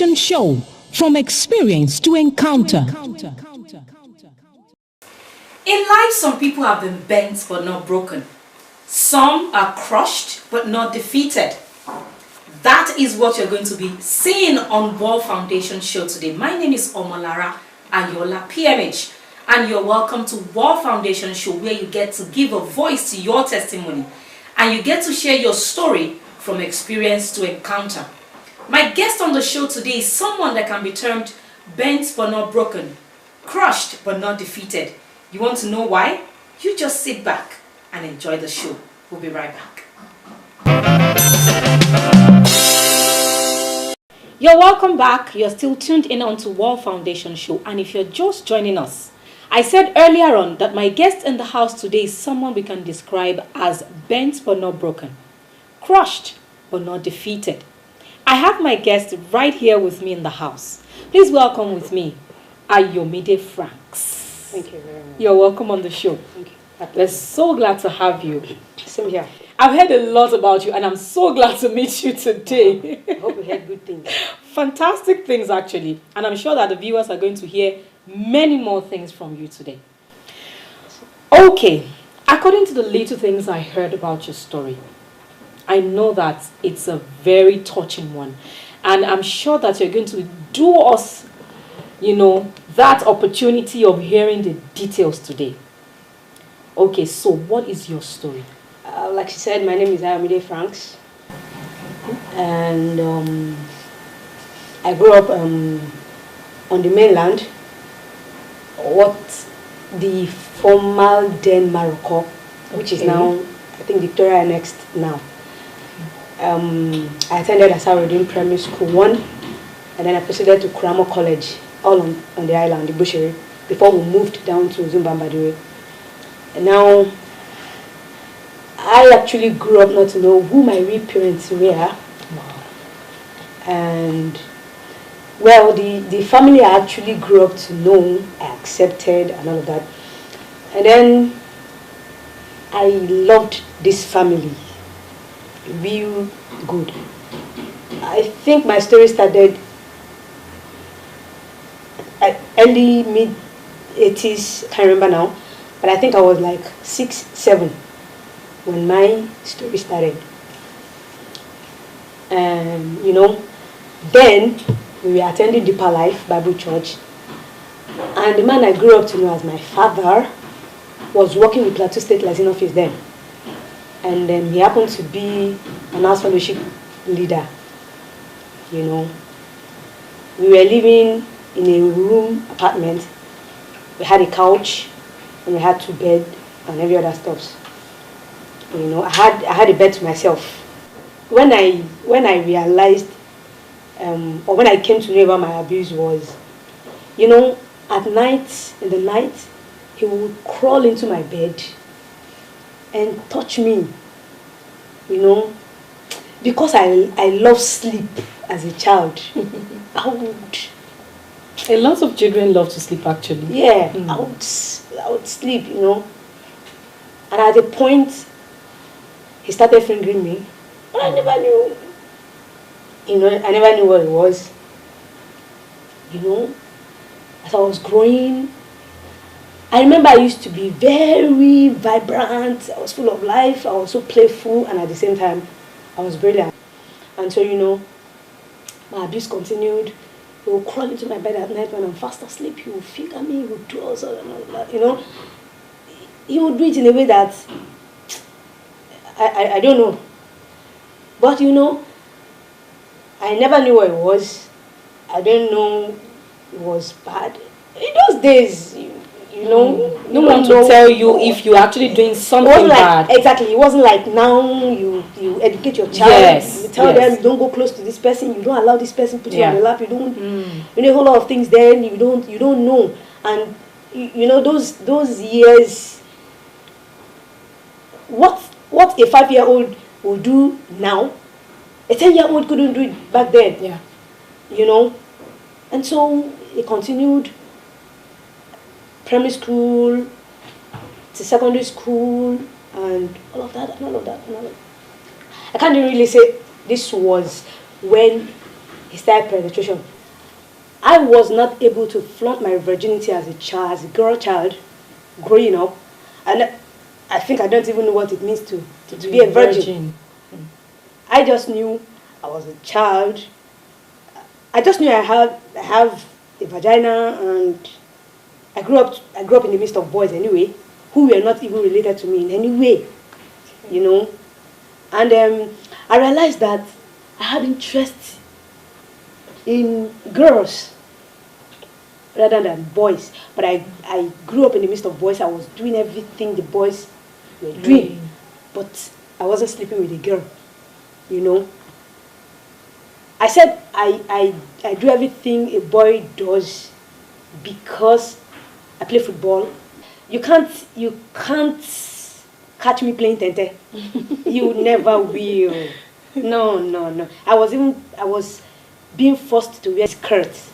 Foundation Show, from experience to encounter. In life, some people have been bent but not broken. Some are crushed but not defeated. That is what you're going to be seeing on War Foundation Show today. My name is Omolara Ayola, PMH, and you're welcome to War Foundation Show, where you get to give a voice to your testimony and you get to share your story from experience to encounter. My guest on the show today is someone that can be termed bent but not broken, crushed but not defeated. You want to know why? You just sit back and enjoy the show. We'll be right back. You're welcome back. You're still tuned in onto War Foundation Show. And if you're just joining us, I said earlier on that my guest in the house today is someone we can describe as bent but not broken, crushed but not defeated. I have my guest right here with me in the house. Please welcome with me, Ayomide Franks. Thank you very much. You're welcome on the show. Thank you. We're so glad to have you. Same here. I've heard a lot about you and I'm so glad to meet you today. I hope you heard good things. Fantastic things, actually. And I'm sure that the viewers are going to hear many more things from you today. Okay, according to the little things I heard about your story, I know that it's a very touching one. And I'm sure that you're going to do us, that opportunity of hearing the details today. Okay, so what is your story? Like she said, my name is Ayomide Franks. And I grew up on the mainland, what the former then Morocco, which is now, I think, Victoria annexed now. I attended Asarudin Primary School 1, and then I proceeded to Kuramo College, all on the island, the Bushiri, before we moved down to Zimbabwe. And now, I actually grew up not to know who my real parents were. Wow. And, well, the family I actually grew up to know, I accepted and all of that. And then, I loved this family real good. I think my story started at early mid-80s, I can't remember now, but I think I was like 6, 7 when my story started. And then we were attending Deeper Life Bible Church, and the man I grew up to know as my father was working with Plateau State License Office then. And he happened to be an house fellowship leader. We were living in a room apartment. We had a couch and we had 2 beds and every other stuff. I had a bed to myself. When I realized, or when I came to know about my abuse was, at night, in the night, he would crawl into my bed and touch me, because I love sleep as a child. A lot of children love to sleep, actually. Yeah, I would sleep, And at a point, he started fingering me, but I never knew, I never knew what it was. As I was growing, I remember I used to be very vibrant. I was full of life. I was so playful, and at the same time, I was brilliant. And so, my abuse continued. He would crawl into my bed at night when I'm fast asleep. He would finger me. He would do all sorts and all that. He would do it in a way that I don't know. But I never knew what it was. I don't know it was bad. In those days, no one to tell you if you're actually doing something bad. Exactly. It wasn't like now you educate your child. Yes. You tell them you don't go close to this person. You don't allow this person to put you on the lap. You don't. A whole lot of things. Then you don't know. And those years. What a 5-year-old will do now, a 10-year-old couldn't do it back then. Yeah. And so it continued. Primary school to secondary school and all of that. I can't really say this was when he started penetration. I was not able to flaunt my virginity as a child, as a girl child, growing up, and I think I don't even know what it means to be a virgin. I just knew I was a child. I just knew I have a vagina, and I grew up in the midst of boys anyway, who were not even related to me in any way, you know. And I realized that I had interest in girls rather than boys. But I grew up in the midst of boys. I was doing everything the boys were doing, but I wasn't sleeping with a girl, you know. I said I do everything a boy does because I play football. You can't catch me playing tente. You never will. No. I was being forced to wear skirts.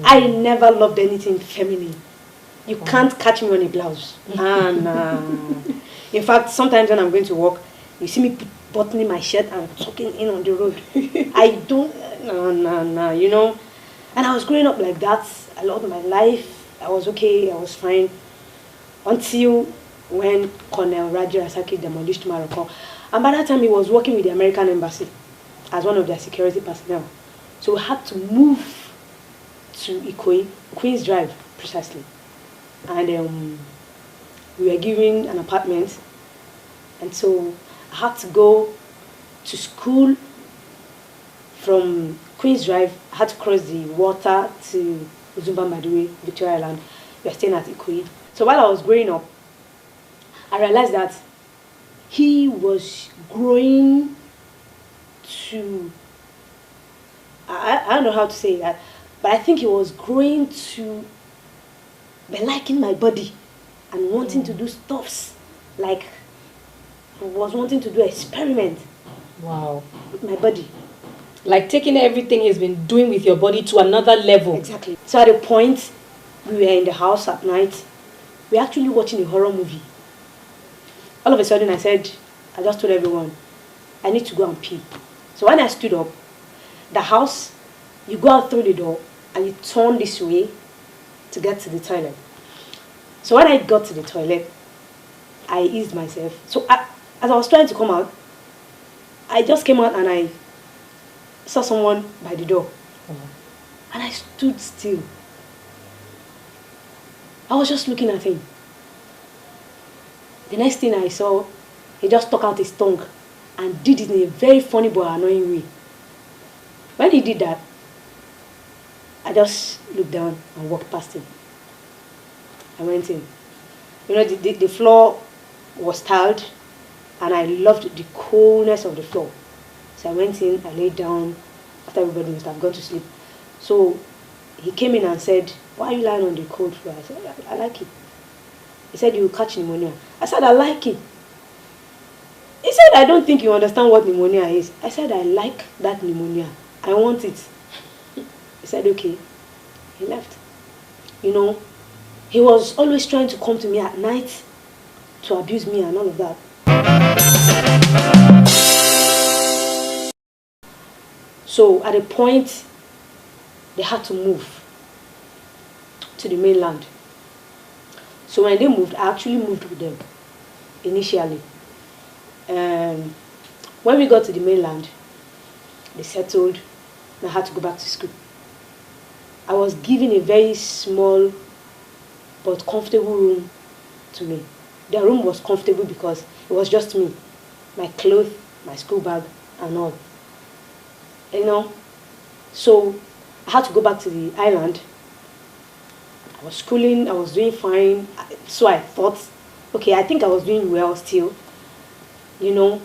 I never loved anything feminine. You can't catch me on a blouse. In fact, sometimes when I'm going to work, you see me buttoning my shirt and tucking in on the road. I don't, no, you know. And I was growing up like that a lot of my life. I was okay, I was fine. Until when Colonel Raji Rasaki demolished Morocco. And by that time, he was working with the American Embassy as one of their security personnel. So we had to move to Ikoyi, Queen's Drive, precisely. And we were given an apartment. And so I had to go to school from Queen's Drive. I had to cross the water to Uzumba Maduri, Victoria Island. We were staying at Ikoyi. So while I was growing up, I realized that he was growing to, I don't know how to say that, but I think he was growing to be liking my body and wanting to do stuffs, like he was wanting to do experiment. Wow. With my body. Like taking everything he's been doing with your body to another level. Exactly. So at a point, we were in the house at night. We were actually watching a horror movie. All of a sudden I said, I just told everyone, I need to go and pee. So when I stood up, the house, you go out through the door and you turn this way to get to the toilet. So when I got to the toilet, I eased myself. So as I was trying to come out, I just came out and I saw someone by the door. And I stood still. I was just looking at him. The next thing I saw, he just stuck out his tongue and did it in a very funny but annoying way. When he did that, I just looked down and walked past him. I went in. You know, the floor was tiled, and I loved the coolness of the floor. So I went in, I laid down, after everybody must have gone to sleep. So he came in and said, why are you lying on the cold floor? I said, I like it. He said, you will catch pneumonia. I said, I like it. He said, I don't think you understand what pneumonia is. I said, I like that pneumonia. I want it. He said, okay. He left. You know, he was always trying to come to me at night to abuse me and all of that. So at a point, they had to move to the mainland. So when they moved, I actually moved with them initially. When we got to the mainland, they settled, and I had to go back to school. I was given a very small but comfortable room to me. The room was comfortable because it was just me, my clothes, my school bag, and all. You know, so I had to go back to the island. I was schooling, I was doing fine, so I thought, okay, I think I was doing well still. You know,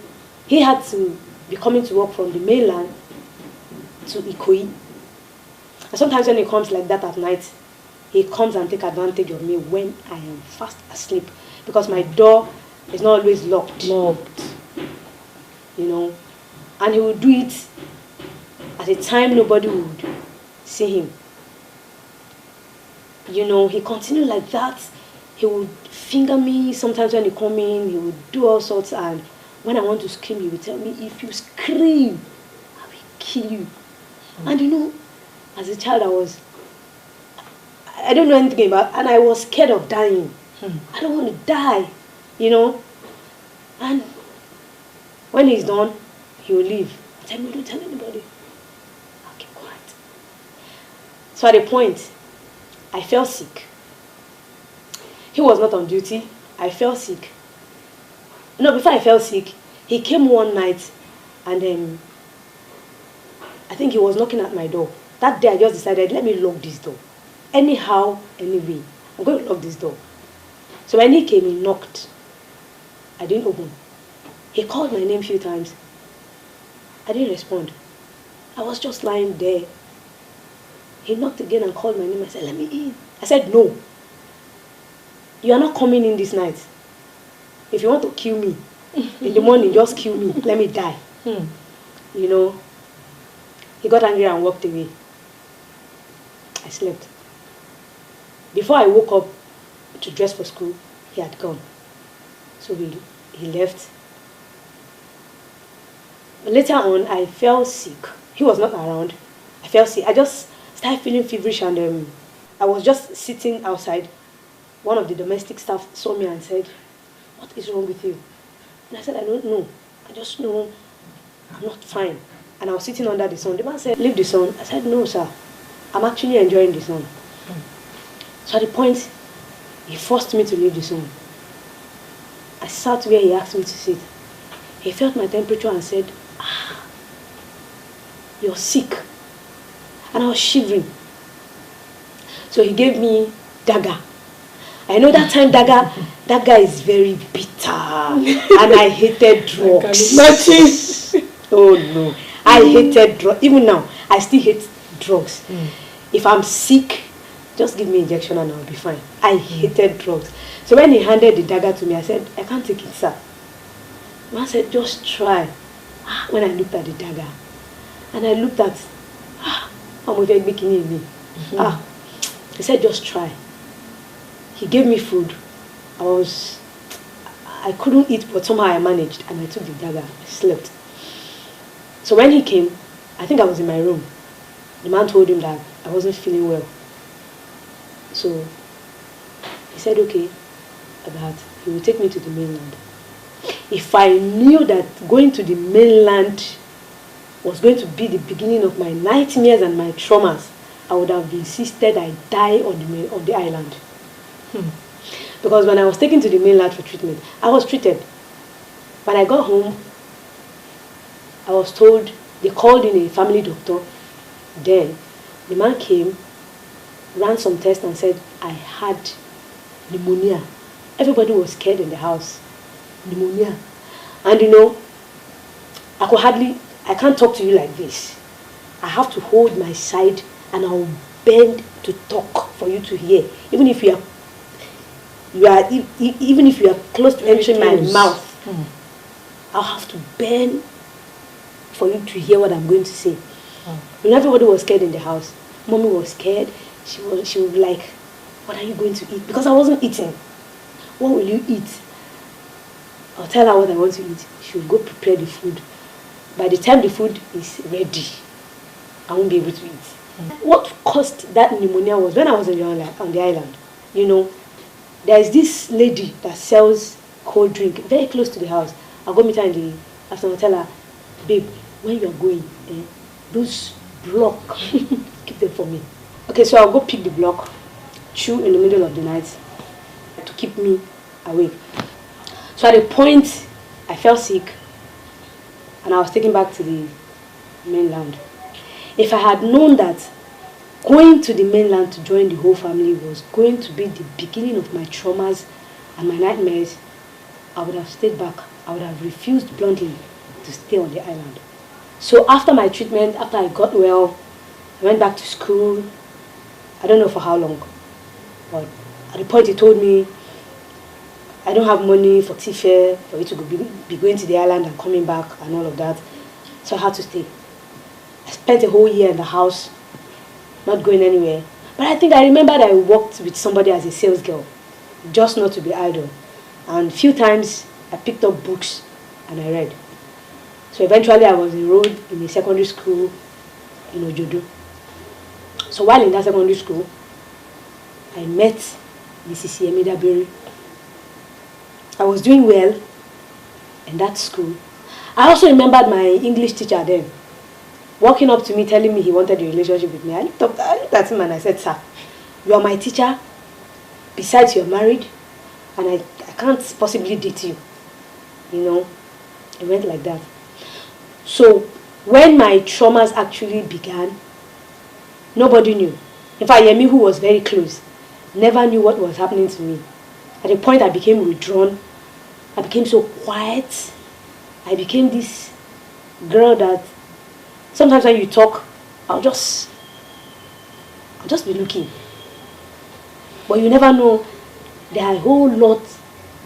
he had to be coming to work from the mainland to Ikoyi. And sometimes when he comes like that at night, he comes and takes advantage of me when I am fast asleep, because my door is not always locked. You know, and he would do it at a time nobody would see him. You know, he continued like that. He would finger me. Sometimes when he come in, he would do all sorts. And when I want to scream, he would tell me, if you scream, I will kill you. And as a child I don't know anything about, and I was scared of dying. I don't want to die, And when he's done, he will leave. I said, no, don't tell anybody. I'll keep quiet. So at a point, I fell sick. He was not on duty. I fell sick. No, before I fell sick, he came one night and I think he was knocking at my door. That day I just decided, let me lock this door. Anyhow, anyway, I'm going to lock this door. So when he came, he knocked. I didn't open. He called my name a few times. I didn't respond. I was just lying there. He knocked again and called my name. I said, let me in. I said, no. You are not coming in this night. If you want to kill me, in the morning, just kill me. Let me die. He got angry and walked away. I slept. Before I woke up to dress for school, he had gone. So he left. Later on, I fell sick. He was not around. I fell sick. I just started feeling feverish and I was just sitting outside. One of the domestic staff saw me and said, what is wrong with you? And I said, I don't know. I just know I'm not fine. And I was sitting under the sun. The man said, leave the sun. I said, no, sir. I'm actually enjoying the sun. So at the point, he forced me to leave the sun. I sat where he asked me to sit. He felt my temperature and said, you're sick. And I was shivering. So he gave me dagger. I know that time that guy is very bitter. And I hated drugs. Oh no. I hated drugs. Even now, I still hate drugs. If I'm sick, just give me injection and I'll be fine. I hated drugs. So when he handed the dagger to me, I said, I can't take it, sir. The man said, just try. When I looked at the dagger, and I looked at, I'm making me. He said, just try. He gave me food. I couldn't eat, but somehow I managed, and I took the dagger. I slept. So when he came, I think I was in my room. The man told him that I wasn't feeling well. So he said, okay, that he will take me to the mainland. If I knew that going to the mainland was going to be the beginning of my nightmares and my traumas, I would have insisted I die on the island. Because when I was taken to the mainland for treatment, I was treated. When I got home, I was told, they called in a family doctor. Then the man came, ran some tests and said I had pneumonia. Everybody was scared in the house. Pneumonia. And I can't talk to you like this. I have to hold my side and I'll bend to talk for you to hear. Even if you are close to entering my mouth, I'll have to bend for you to hear what I'm going to say. When everybody was scared in the house, Mommy was scared. She would be like, what are you going to eat? Because I wasn't eating. What will you eat? I'll tell her what I want to eat. She will go prepare the food. By the time the food is ready, I won't be able to eat. What caused that pneumonia was when I was on the island. There is this lady that sells cold drink very close to the house. I'll go meet her in the afternoon. I'll tell her, babe, when you are going, those block, keep them for me. Okay, so I'll go pick the block, chew in the middle of the night to keep me awake. So at a point, I fell sick and I was taken back to the mainland. If I had known that going to the mainland to join the whole family was going to be the beginning of my traumas and my nightmares, I would have stayed back. I would have refused bluntly to stay on the island. So after my treatment, after I got well, I went back to school. I don't know for how long, but at the point he told me, I don't have money for tea fare, for you to be going to the island and coming back and all of that. So I had to stay. I spent a whole year in the house, not going anywhere. But I think I remembered I worked with somebody as a sales girl, just not to be idle. And a few times I picked up books and I read. So eventually I was enrolled in a secondary school in Ojodo. So while in that secondary school, I met Mrs. Ayomide. I was doing well in that school. I also remembered my English teacher then, walking up to me telling me he wanted a relationship with me. I looked at him and I said, "Sir, you are my teacher. Besides, you're married, and I can't possibly date you." You know, it went like that. So when my traumas actually began, nobody knew. In fact, Yemi, who was very close, never knew what was happening to me. At a point, I became withdrawn. I became so quiet. I became this girl that sometimes when you talk, I'll just be looking. But you never know, there are a whole lot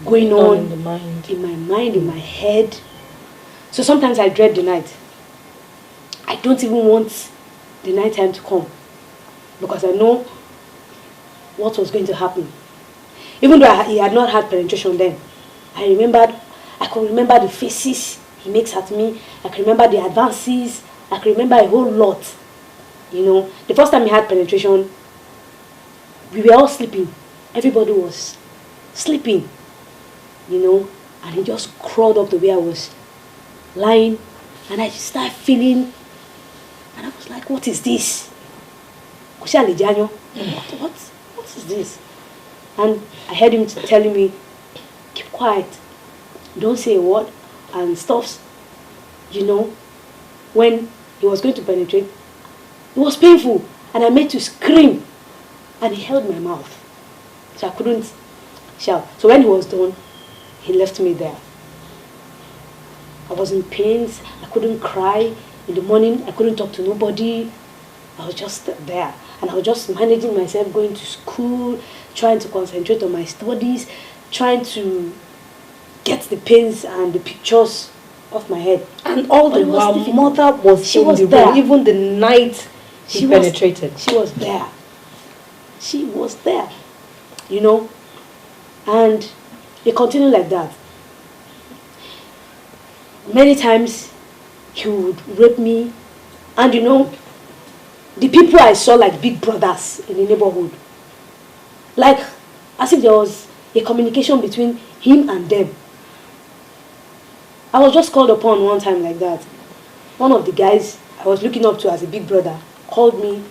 going on in the mind. In my mind, in my head. So sometimes I dread the night. I don't even want the night time to come because I know what was going to happen. Even though he had not had penetration then, I could remember the faces he makes at me. I could remember the advances. I could remember a whole lot. You know, the first time he had penetration, we were all sleeping. Everybody was sleeping, you know, and he just crawled up the way I was lying, and I just started feeling, and I was like, what is this? What is this? And I heard him telling me, keep quiet, don't say a word, and stuff. You know, when he was going to penetrate, it was painful, and I made to scream, and he held my mouth, so I couldn't shout. So when he was done, he left me there. I was in pains. I couldn't cry. In the morning, I couldn't talk to nobody. I was just there. And I was just managing myself, going to school, trying to concentrate on my studies, trying to get the pains and the pictures off my head. And all the while, mother was she in was the there. room, even the night she penetrated. She was there. She was there. You know? And it continued like that. Many times he would rape me, and you know, the people I saw like big brothers in the neighborhood, like as if there was a communication between him and them. I was just called upon one time like that. One of the guys I was looking up to as a big brother called me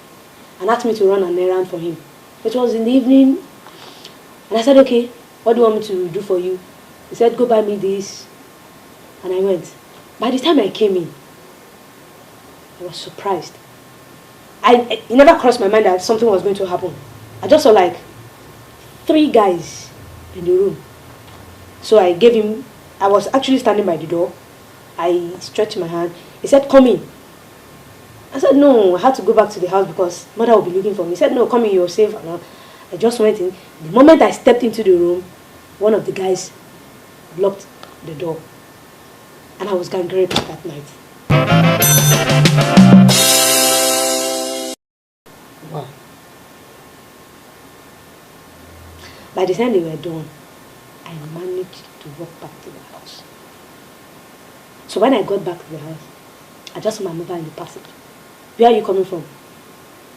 and asked me to run an errand for him. It was in the evening, and I said, okay, what do you want me to do for you? He said, go buy me this. And I went. By the time I came in, I was surprised. It never crossed my mind that something was going to happen. I just saw like 3 guys in the room. So I gave him, I was actually standing by the door. I stretched my hand. He said, come in. I said, no, I had to go back to the house because mother will be looking for me. He said, no, come in, you're safe. And I just went in. The moment I stepped into the room, one of the guys blocked the door. And I was gang raped that night. Wow. By the time they were done, I managed to walk back to the house. So when I got back to the house, I just saw my mother in the passage. Where are you coming from?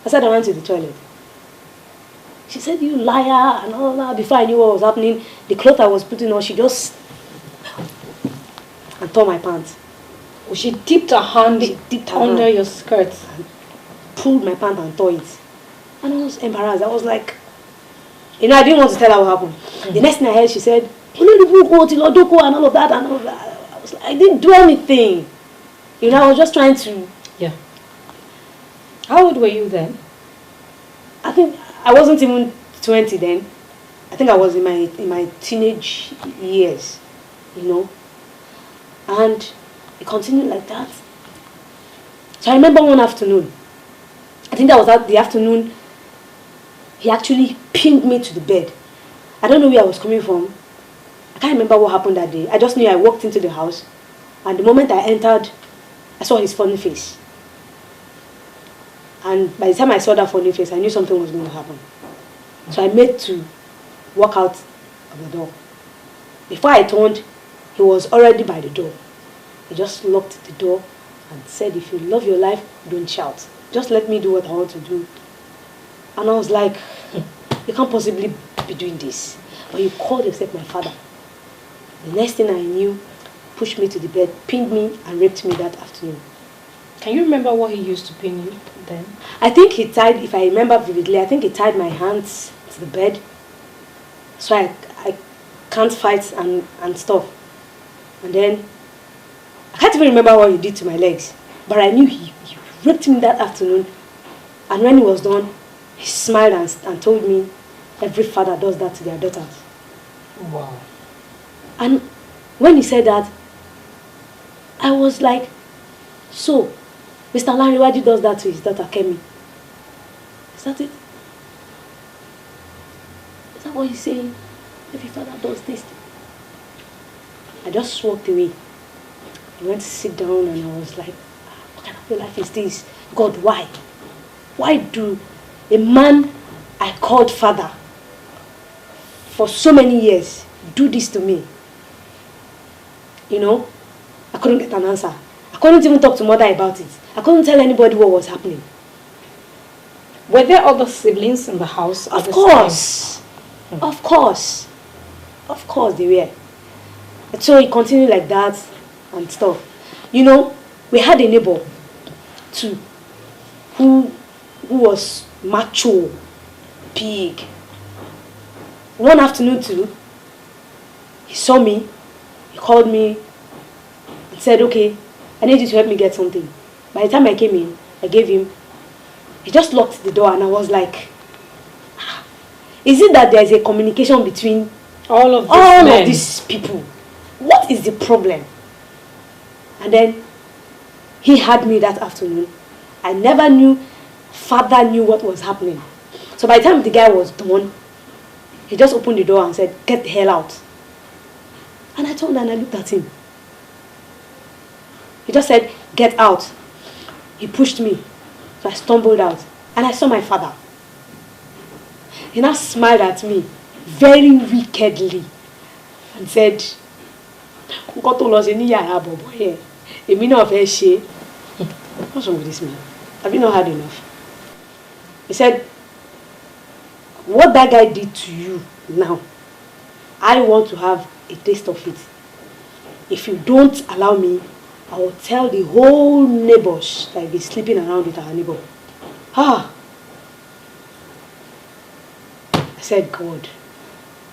I said I went to the toilet. She said, you liar, and all that. Before I knew what was happening, the clothes I was putting on, she just and tore my pants. Well, she dipped her hand under your skirt and pulled my pants and tore it. And I was embarrassed. I was like, you know, I didn't want to tell her what happened. Mm-hmm. The next thing I heard, she said, and all of that and all of that. I was like, I didn't do anything. You know, I was just trying to. Yeah. How old were you then? I think I wasn't even 20 then. I think I was in my teenage years, you know. And it continued like that. So I remember one afternoon, I think that was the afternoon, he actually pinned me to the bed. I don't know where I was coming from. I can't remember what happened that day. I just knew I walked into the house, and the moment I entered, I saw his funny face. And by the time I saw that funny face, I knew something was going to happen. So I made to walk out of the door. Before I turned, he was already by the door. He just locked the door and said, if you love your life, don't shout. just let me do what I want to do. And I was like, you can't possibly be doing this. But you called yourself my father. The next thing I knew, pushed me to the bed, pinned me and raped me that afternoon. Can you remember what he used to pin you then? I think he tied, if I remember vividly, I think he tied my hands to the bed. So I can't fight and stuff. And then, I can't even remember what he did to my legs. But I knew he raped me that afternoon. And when he was done, he smiled and told me every father does that to their daughters. Wow. And when he said that, I was like, so, Mr. Lanriwaju does that to his daughter Kemi. Is that it? Is that what he's saying? Every father does this. I just walked away. I went to sit down and I was like, what kind of life is this? God, why? Why do a man I called father for so many years do this to me? You know, I couldn't get an answer. I couldn't even talk to mother about it. I couldn't tell anybody what was happening. Were there other siblings in the house? Of course. Of course. Of course they were. And so it continued like that and stuff. You know, we had a neighbor too who was macho, big. One afternoon too, he saw me, he called me and said, okay, I need you to help me get something. By the time I came in, I gave him. He just locked the door and I was like, is it that there is a communication between all of these people? What is the problem? And then he had me that afternoon. I never knew father knew what was happening. So by the time the guy was done, he just opened the door and said, get the hell out. And I turned and I looked at him. He just said, get out. He pushed me. So I stumbled out. And I saw my father. He now smiled at me very wickedly and said, what's wrong with this man? Have you not had enough? He said, what that guy did to you now, I want to have a taste of it. If you don't allow me, I will tell the whole neighbors that be sleeping around with our neighbor. I said, God.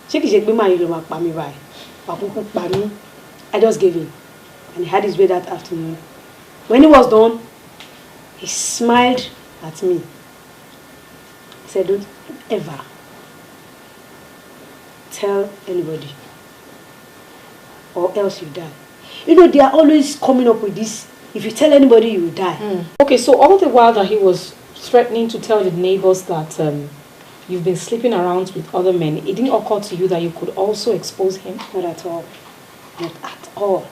I just gave him. And he had his way that afternoon. When he was done, he smiled at me. He said, don't ever tell anybody or else you die. You know, they are always coming up with this. If you tell anybody, you will die. Okay, so all the while that he was threatening to tell the neighbors that you've been sleeping around with other men, it didn't occur to you that you could also expose him? Not at all. Not at all.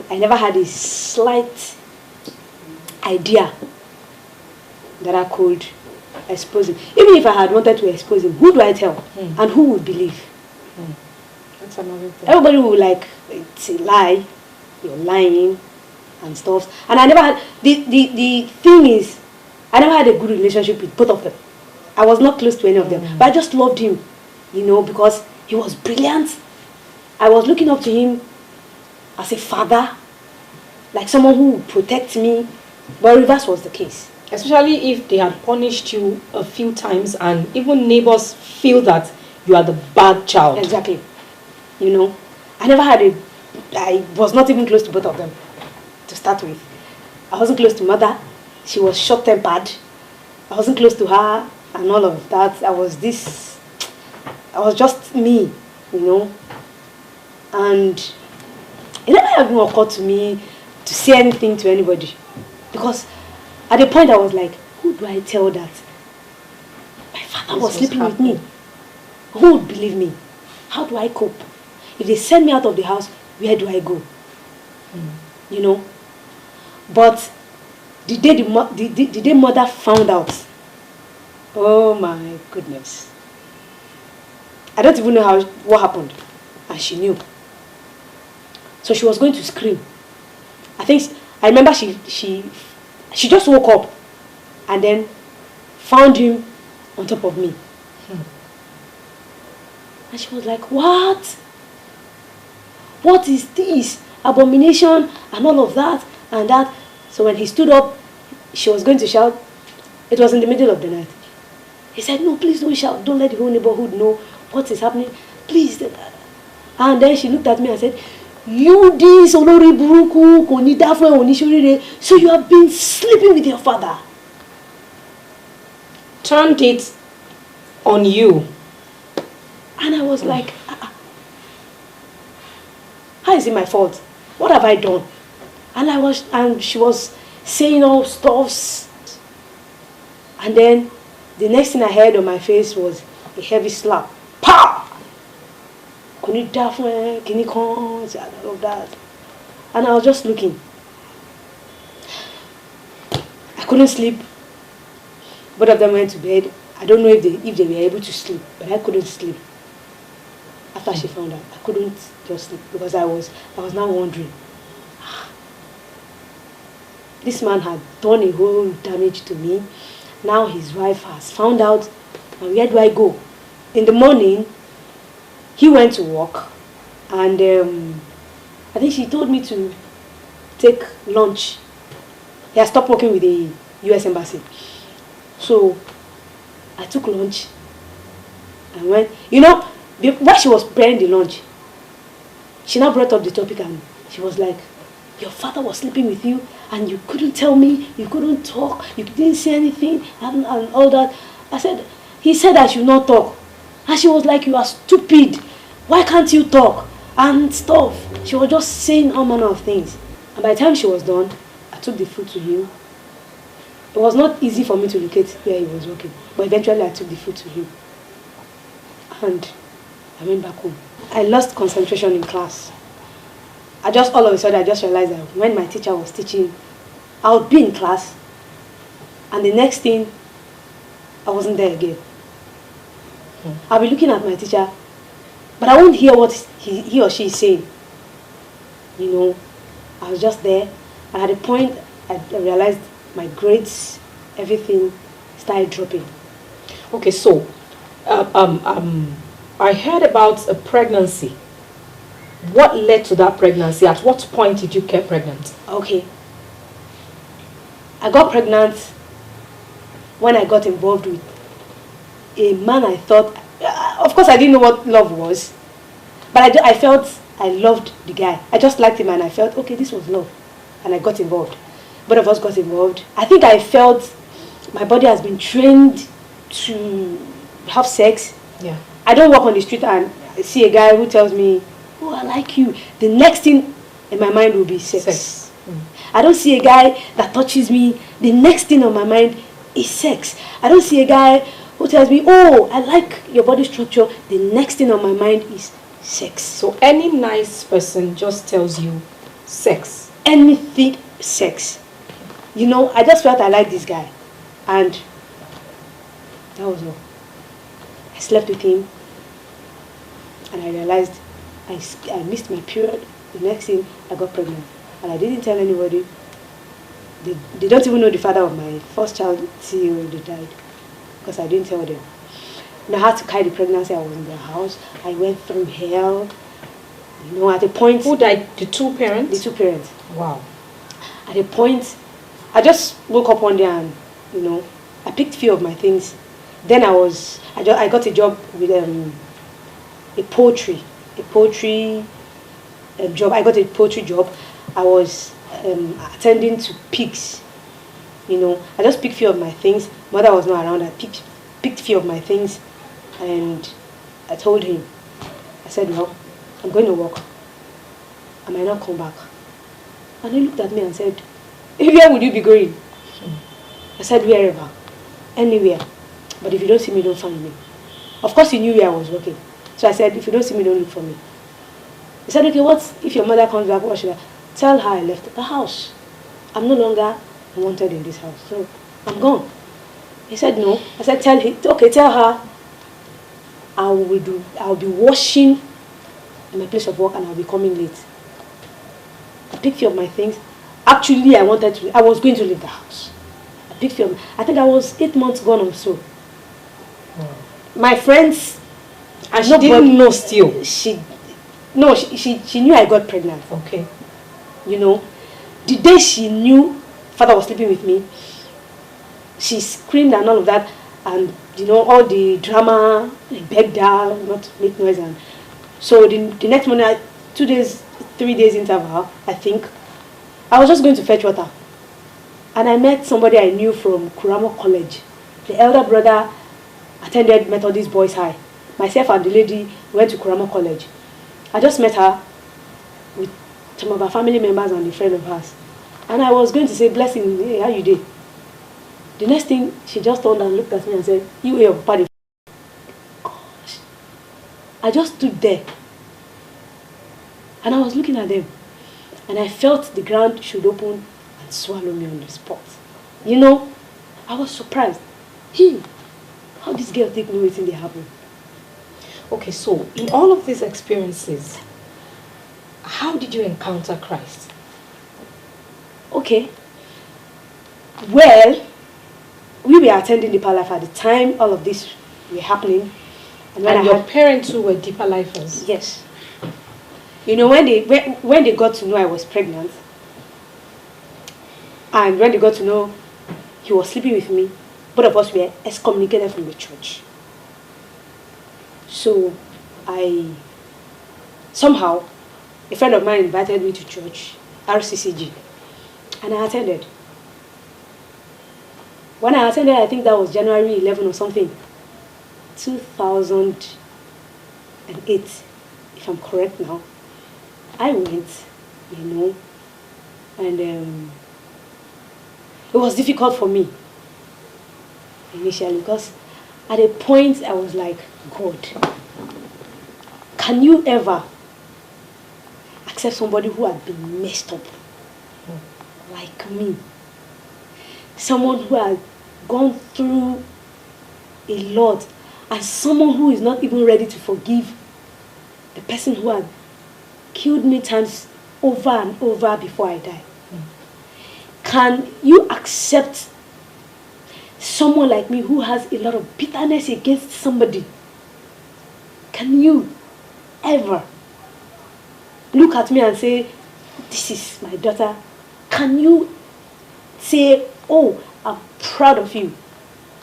I never had a slight idea that I could expose him. Even if I had wanted to expose him, who do I tell? And who would believe? That's another thing. Everybody would like, it's a lie, you're lying and stuff. And I never had, the thing is, I never had a good relationship with both of them. I was not close to any of them. But I just loved him, you know, because he was brilliant. I was looking up to him as a father, like someone who would protect me. But reverse was the case. Especially if they had punished you a few times and even neighbors feel that you are the bad child. Exactly. You know, I was not even close to both of them to start with. I wasn't close to mother. She was short-tempered. I wasn't close to her and all of that. I was just me, you know. And it never even occurred to me to say anything to anybody. Because at the point I was like, who do I tell that my father was sleeping with me? Who would believe me? How do I cope? If they send me out of the house, where do I go? You know? But the day mother found out, oh my goodness. I don't even know what happened. And she knew. So she was going to scream. I remember she just woke up and then found him on top of me. And she was like, what? What is this? Abomination and all of that and that. So when he stood up, she was going to shout. It was in the middle of the night. He said, no, please don't shout. Don't let the whole neighborhood know what is happening. Please. And then she looked at me and said, you this olori buruku koni dafwe onishorire. So you have been sleeping with your father. Turned it on you. And I was like, how is it my fault? What have I done? And she was saying all stuffs. And then the next thing I heard on my face was a heavy slap. Pow! Can you can you come? All of that. And I was just looking. I couldn't sleep. Both of them went to bed. I don't know if they were able to sleep, but I couldn't sleep. After she found out, I couldn't just sleep because I was now wondering. This man had done a whole damage to me. Now his wife has found out, and where do I go? In the morning, he went to work, and I think she told me to take lunch. He had stopped working with the U.S. Embassy. So I took lunch and went, while she was preparing the lunch, she now brought up the topic and she was like, your father was sleeping with you and you couldn't tell me, you couldn't talk, you didn't say anything and all that. I said, he said I should not talk. And she was like, you are stupid. Why can't you talk? And stuff. She was just saying all manner of things. And by the time she was done, I took the food to him. It was not easy for me to locate where he was working. But eventually I took the food to him. And I went back home. I lost concentration in class. All of a sudden, I just realized that when my teacher was teaching, I would be in class, and the next thing, I wasn't there again. I'll be looking at my teacher, but I won't hear what he or she is saying. I was just there, and at a point, I realized my grades, everything started dropping. Okay, so I heard about a pregnancy. What led to that pregnancy? At what point did you get pregnant? Okay. I got pregnant when I got involved with a man I thought, of course I didn't know what love was, but I felt I loved the guy. I just liked him and I felt, okay, this was love. And I got involved. Both of us got involved. I think I felt my body has been trained to have sex. Yeah. I don't walk on the street and see a guy who tells me, oh, I like you. The next thing in my mind will be sex. I don't see a guy that touches me. The next thing on my mind is sex. I don't see a guy who tells me, oh, I like your body structure. The next thing on my mind is sex. So any nice person just tells you sex. Anything sex. I just felt I liked this guy. And that was all. I slept with him. And I realized I missed my period. The next thing, I got pregnant. And I didn't tell anybody. They don't even know the father of my first child till they died. Because I didn't tell them. And I had to carry the pregnancy. I was in their house. I went through hell. At a point... Who died? The two parents? The two parents. Wow. At a point, I just woke up one day and, I picked a few of my things. Then I got a job with a poultry job. I got a poultry job. I was attending to pigs. I just picked a few of my things. Mother was not around. I picked a few of my things, and I told him. I said, well, I'm going to work. I might not come back. And he looked at me and said, where would you be going? I said, wherever, anywhere. But if you don't see me, don't find me. Of course, he knew where I was working. So I said, if you don't see me, don't look for me. He said, okay, what if your mother comes back? What should I tell her? I left the house. I'm no longer wanted in this house. So I'm gone. He said, no. I said, tell her I'll be washing in my place of work and I'll be coming late. I picked a few of my things. Actually, I was going to leave the house. I picked big fear. I think I was 8 months gone or so. My friends, And she didn't know still. She knew I got pregnant. Okay. You know, the day she knew father was sleeping with me, she screamed and all of that, and you know, all the drama, I begged her not to make noise. And so the next morning, 2 days, 3 days interval, I think, I was just going to fetch water. And I met somebody I knew from Kuramo College. The elder brother attended Methodist Boys High. Myself and the lady went to Kuramo College. I just met her with some of her family members and a friend of hers. And I was going to say, blessing, hey, how you doing? The next thing, she just turned and looked at me and said, you your papa. Gosh. I just stood there. And I was looking at them. And I felt the ground should open and swallow me on the spot. You know, I was surprised. How this girl take me waiting they happen? Okay, so in all of these experiences, how did you encounter Christ? Okay. Well, we were attending Deeper Life at the time all of this were happening. And your parents who were Deeper Lifers? Yes. You know, when they got to know I was pregnant, and when they got to know he was sleeping with me, both of us were excommunicated from the church. So, somehow, a friend of mine invited me to church, RCCG, and I attended. When I attended, I think that was January 11 or something, 2008, if I'm correct now. I went, you know, and it was difficult for me initially because at a point I was like, God, can you ever accept somebody who had been messed up like me? Someone who had gone through a lot, and someone who is not even ready to forgive the person who had killed me times over and over before I die. Can you accept someone like me who has a lot of bitterness against somebody? Can you ever look at me and say, this is my daughter? Can you say, oh, I'm proud of you?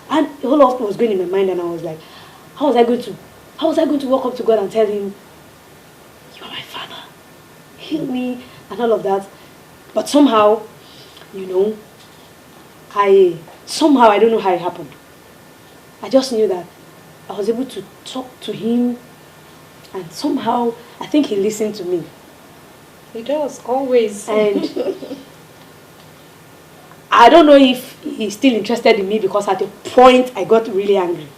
And a whole lot was going in my mind, and I was like, how was I going to walk up to God and tell him, you are my father, heal me, and all of that? But somehow, you know, I don't know how it happened. I just knew that I was able to talk to him, and somehow I think he listened to me. He does, always. And I don't know if he's still interested in me, because at a point I got really angry.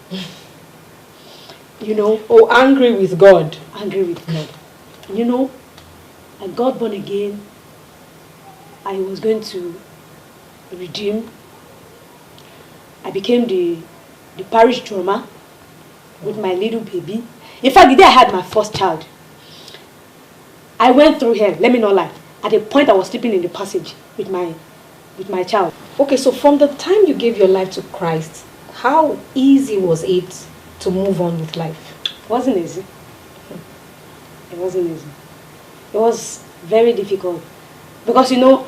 You know? Oh, angry with God. Angry with God. You know, I got born again. I was going to redeem. I became the parish drummer with my little baby. In fact, the day I had my first child, I went through hell, let me not lie. At a point I was sleeping in the passage with my child. Okay, so from the time you gave your life to Christ, how easy was it to move on with life? It wasn't easy. It wasn't easy. It was very difficult. Because, you know,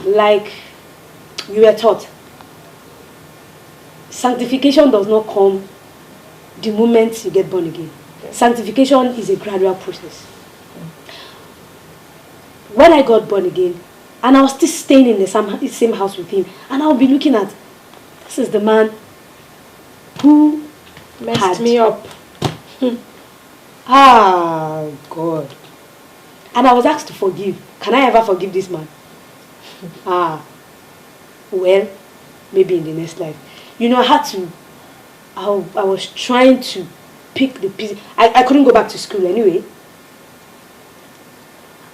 like we were taught, sanctification does not come the moment you get born again. Sanctification is a gradual process. When I got born again, and I was still staying in the same house with him, and I'll be looking at, this is the man who messed me up. Ah, God. And I was asked to forgive. Can I ever forgive this man? Well, maybe in the next life. You know, I was trying to pick the pieces. I couldn't go back to school anyway.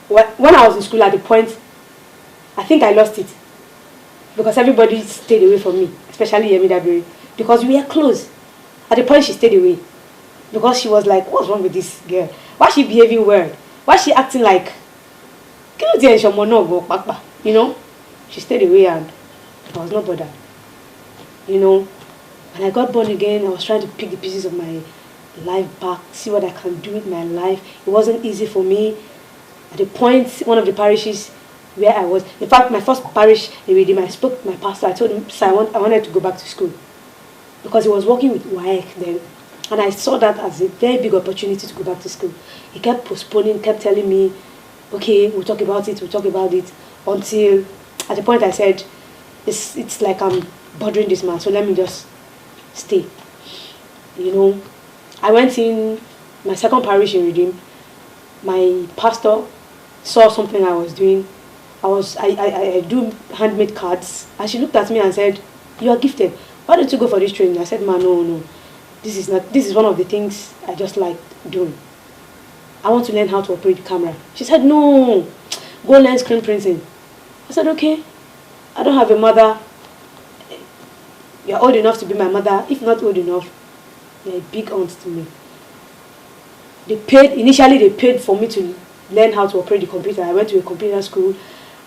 When I was in school, at the point, I think I lost it. Because everybody stayed away from me, especially Ayomide, because we were close. At the point, she stayed away. Because she was like, what's wrong with this girl? Why is she behaving weird? Why is she acting like, you know? She stayed away, and I was not bothered. you know. When I got born again, I was trying to pick the pieces of my life back, see what I can do with my life. It wasn't easy for me. At the point, one of the parishes where I was, in fact, my first parish in Redeem, I spoke to my pastor. I told him, "Sir, I wanted to go back to school," because he was working with WAEC then. And I saw that as a very big opportunity to go back to school. He kept postponing, kept telling me, "Okay, we'll talk about it, until at the point I said, it's like I'm bothering this man, so let me just stay. You know, I went in my second parish in Redeem. My pastor saw something I was doing. I do handmade cards, and she looked at me and said, "You are gifted. Why don't you go for this training?" I said, "Ma, no. This is one of the things I just like doing. I want to learn how to operate the camera." She said, "No, go learn screen printing." I said, "Okay. I don't have a mother. You're old enough to be my mother. If not old enough, you're a big aunt to me." Initially they paid for me to learn how to operate the computer. I went to a computer school.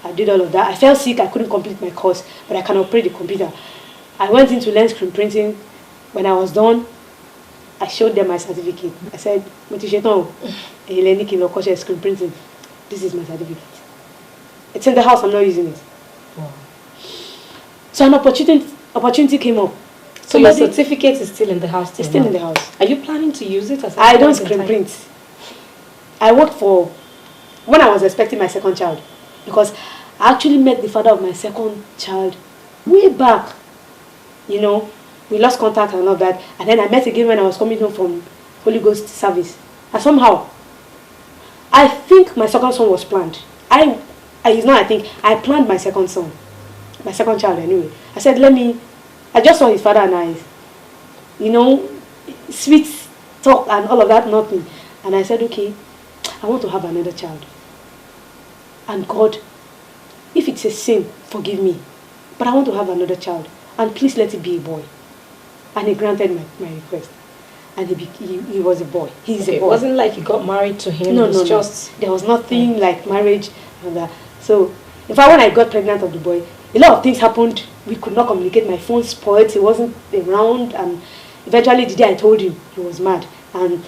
I did all of that. I felt sick. I couldn't complete my course, but I can operate the computer. I went in to learn screen printing. When I was done, I showed them my certificate. I said, screen printing. This is my certificate. It's in the house. I'm not using it. Wow. So an opportunity came up. So your certificate is still in the house? It's still in the house. Are you planning to use it? I don't screen print. I worked when I was expecting my second child, because I actually met the father of my second child way back. You know, we lost contact and all that. And then I met again when I was coming home from Holy Ghost service. And somehow, I think my second son was planned. I planned my second son. My second child anyway. I said, I just saw his father and I, sweet talk and all of that, nothing. And I said, okay, I want to have another child. And God, if it's a sin, forgive me. But I want to have another child. And please let it be a boy. And he granted my request. And he was a boy. He's a boy. It wasn't like you got married to him. No. There was nothing like marriage and that. So, in fact, when I got pregnant of the boy, a lot of things happened. We could not communicate. My phone spoiled. He wasn't around. And eventually, the day I told him, he was mad. And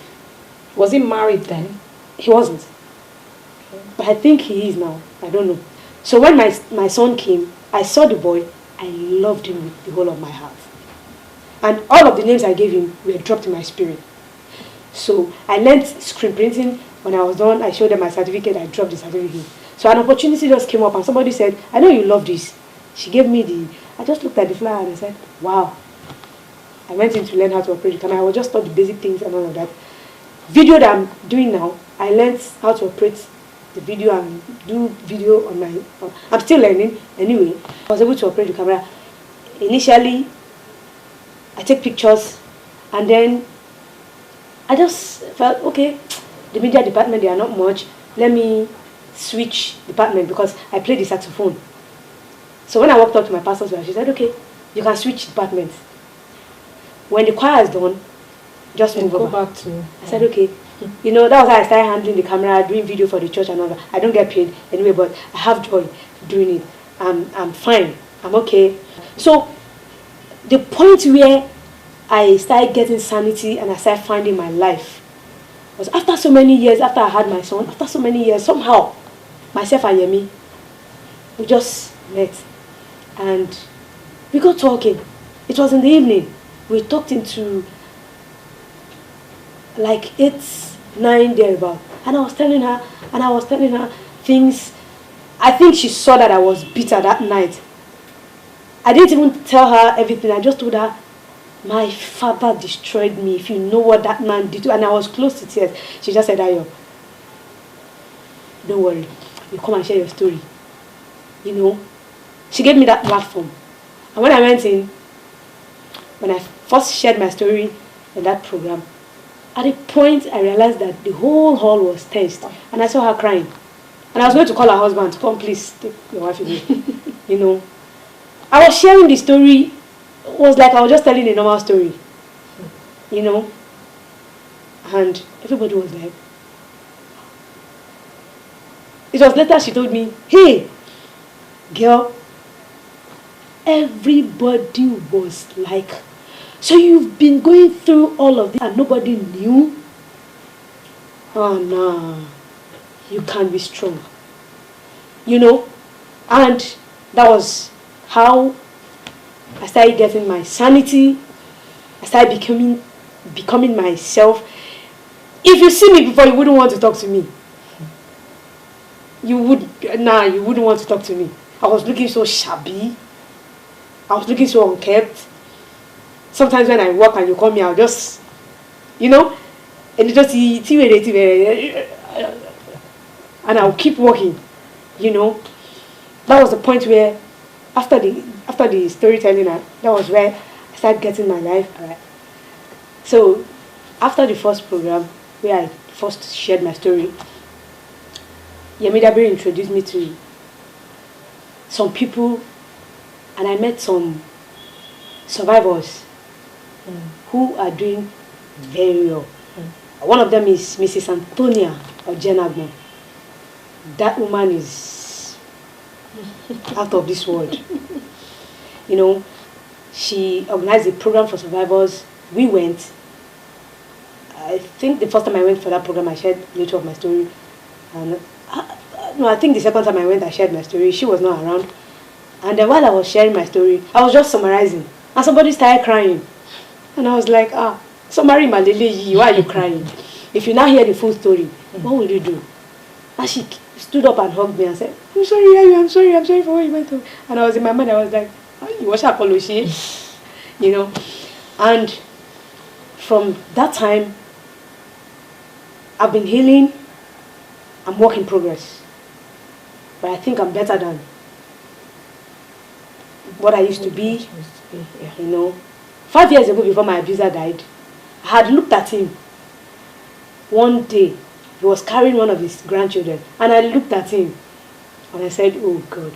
was he married then? He wasn't. Okay. But I think he is now. I don't know. So when my son came, I saw the boy. I loved him with the whole of my heart. And all of the names I gave him were dropped in my spirit. So I learned screen printing. When I was done, I showed them my certificate. I dropped the certificate. So an opportunity just came up and somebody said, "I know you love this." She gave me I just looked at the flyer and I said, wow. I went in to learn how to operate the camera. I was just taught the basic things and all of that. Video that I'm doing now, I learned how to operate the video and do video on my... I'm still learning anyway. I was able to operate the camera. Initially, I take pictures and then I just felt, okay, the media department, they are not much. Let me switch department because I play the saxophone. So when I walked up to my pastor's wife, she said, okay, you can switch departments. When the choir is done, just move over. Go back to... I said, okay. You know, that was how I started handling the camera, doing video for the church and all that. I don't get paid anyway, but I have joy doing it. I'm fine. I'm okay. So the point where I started getting sanity and I started finding my life was after so many years, after I had my son, after so many years, somehow, myself and Yemi, we just met. And we got talking. It was in the evening. We talked into like 8, 9 thereabout. And I was telling her things. I think she saw that I was bitter that night. I didn't even tell her everything. I just told her, my father destroyed me. If you know what that man did to, and I was close to tears. She just said, Ayo, don't worry. You come and share your story. You know, she gave me that platform. And when I went in, when I first shared my story in that program, at a point I realized that the whole hall was tensed. And I saw her crying. And I was going to call her husband to come, please, take your wife away. You know, I was sharing the story. It was like I was just telling a normal story. You know. And everybody was like, it was later she told me, hey, girl, everybody was like, so you've been going through all of this and nobody knew? Oh no, you can't be strong. And that was how I started getting my sanity. I started becoming myself. If you see me before, you wouldn't want to talk to me. You wouldn't want to talk to me. I was looking so shabby. I was looking so unkempt. Sometimes when I walk and you call me, I'll just, and you just see, and I'll keep walking, That was the point where, after the storytelling, that was where I started getting my life. Right. So, after the first program, where I first shared my story, Ayomide introduced me to some people, and I met some survivors who are doing very well. One of them is Mrs. Antonia Ojenagbo. That woman is out of this world. She organized a program for survivors. We went. I think the first time I went for that program, I shared a little of my story. And I think the second time I went, I shared my story. She was not around. And then while I was sharing my story, I was just summarizing. And somebody started crying. And I was like, summary Malele, why are you crying? If you now hear the full story, what will you do? And she stood up and hugged me and said, I'm sorry I'm sorry for what you went through. And I was in my mind, I was like, you watch apology, And from that time, I've been healing. I'm work in progress. But I think I'm better than what I used to be. 5 years ago, before my abuser died, I had looked at him. One day, he was carrying one of his grandchildren, and I looked at him, and I said, oh God,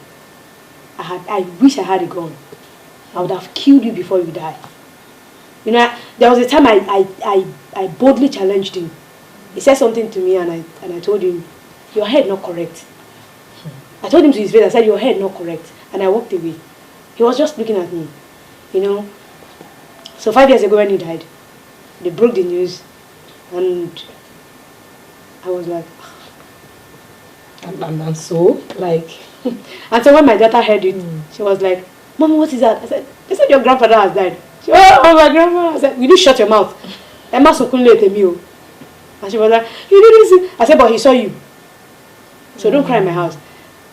I wish I had a gun. I would have killed you before you die. There was a time I boldly challenged him. He said something to me, and I told him, your head not correct. I told him to his face, I said, your head not correct. And I walked away. He was just looking at me, So 5 years ago when he died, they broke the news, and I was like, and so, like... And so when my daughter heard it, she was like, Mom, what is that? I said, they said your grandfather has died. She said, oh, my grandfather. I said, will you shut your mouth? Emma Sokunle Temio. And she was like, you didn't see. I said, but he saw you. So don't cry in my house.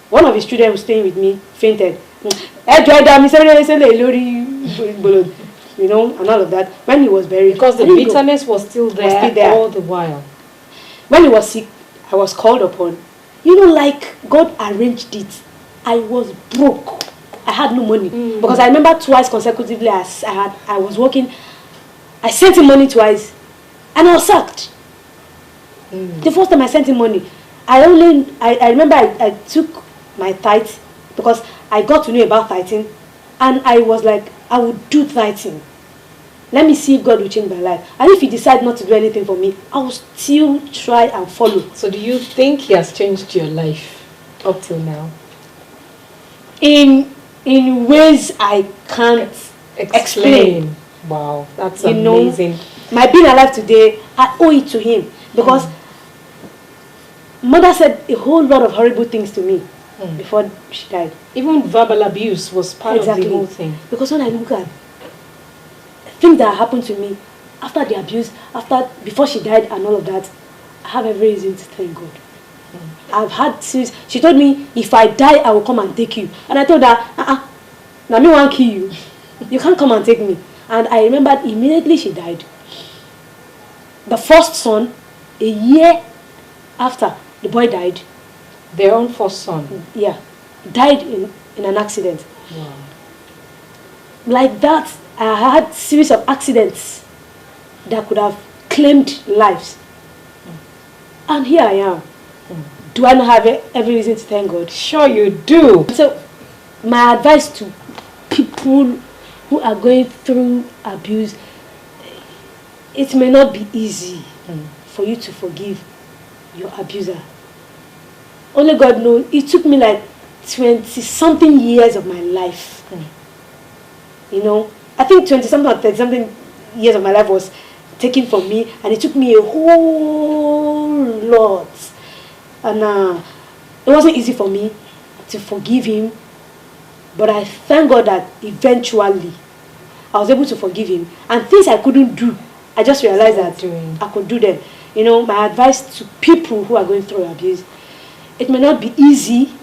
One of his children who was staying with me fainted. And all of that. When he was buried. Because the bitterness was still there all the while. When he was sick, I was called upon. Like God arranged it. I was broke. I had no money. Because I remember twice consecutively I was working. I sent him money twice. And I was sacked. The first time I sent him money, I remember I took my tithe because I got to know about tithing, and I was like, I would do tithing. Let me see if God will change my life. And if he decides not to do anything for me, I will still try and follow. So do you think he has changed your life up till now? In ways I can't explain. Wow, that's amazing. My being alive today, I owe it to him. Because Mother said a whole lot of horrible things to me before she died. Even verbal abuse was part of the whole thing. Because when I look at things that happened to me after the abuse, before she died and all of that, I have every reason to thank God. I've had since she told me, if I die, I will come and take you. And I told her, now me won't kill you. You can't come and take me. And I remembered immediately she died. The first son, a year after the boy died. Their own first son? Yeah. Died in an accident. Wow. Like that, I had series of accidents that could have claimed lives. And here I am. Do I not have every reason to thank God? Sure you do. So, my advice to people who are going through abuse, it may not be easy for you to forgive your abuser. Only God knows. It took me like 20-something years of my life You know, I think 20 something or 30 something years of my life was taken from me, and it took me a whole lot. And it wasn't easy for me to forgive him, but I thank God that eventually I was able to forgive him. And things I couldn't do, I just realized that I could do them. You know, my advice to people who are going through abuse, it may not be easy,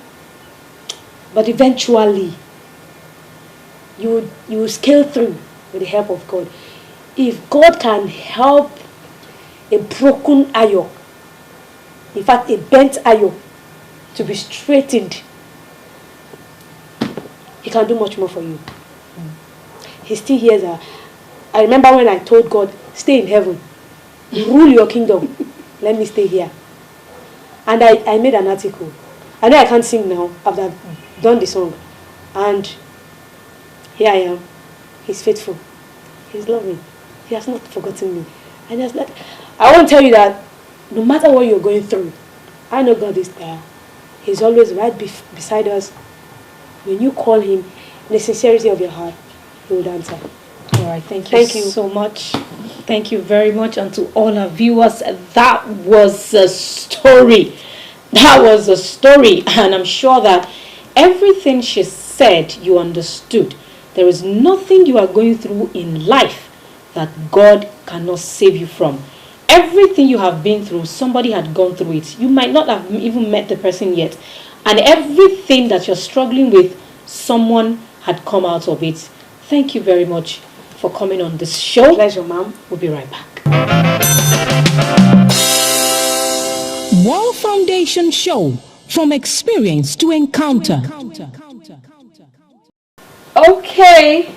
but eventually you will scale through with the help of God. If God can help a broken iron, in fact a bent iron, to be straightened, he can do much more for you. He still hears her. I remember when I told God, stay in heaven, rule your kingdom, let me stay here. And I made an article. I know I can't sing now after I've done the song. And here I am. He's faithful. He's loving. He has not forgotten me. And I want to tell you that no matter what you're going through, I know God is there. He's always right beside us. When you call him in the sincerity of your heart, he will answer. All right, thank you so much. Thank you very much. And to all our viewers, that was a story. That was a story. And I'm sure that everything she said, you understood. There is nothing you are going through in life that God cannot save you from. Everything you have been through, somebody had gone through it. You might not have even met the person yet. And everything that you're struggling with, someone had come out of it. Thank you very much for coming on this show. Pleasure, ma'am. We'll be right back. Wall Foundation Show, from experience to encounter. Okay.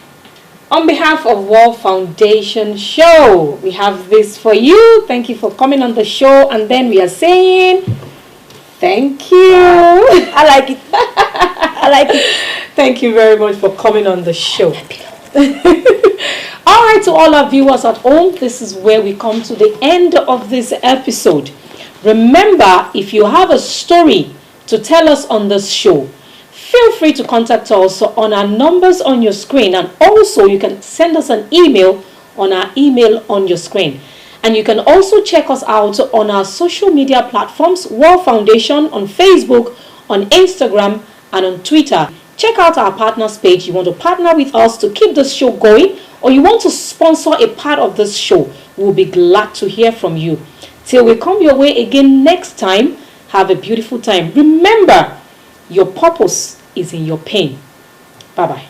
On behalf of Wall Foundation Show, we have this for you. Thank you for coming on the show. And then we are saying, thank you. I like it. I like it. Thank you very much for coming on the show. All right, to all our viewers at home, this is where we come to the end of this episode. Remember, if you have a story to tell us on this show, feel free to contact us on our numbers on your screen, and also you can send us an email on our email on your screen. And you can also check us out on our social media platforms, Wall Foundation on Facebook, on Instagram, and on Twitter. Check out our partners page. You want to partner with us to keep this show going, or you want to sponsor a part of this show, we'll be glad to hear from you. Till we come your way again next time, have a beautiful time. Remember, your purpose is in your pain. Bye-bye.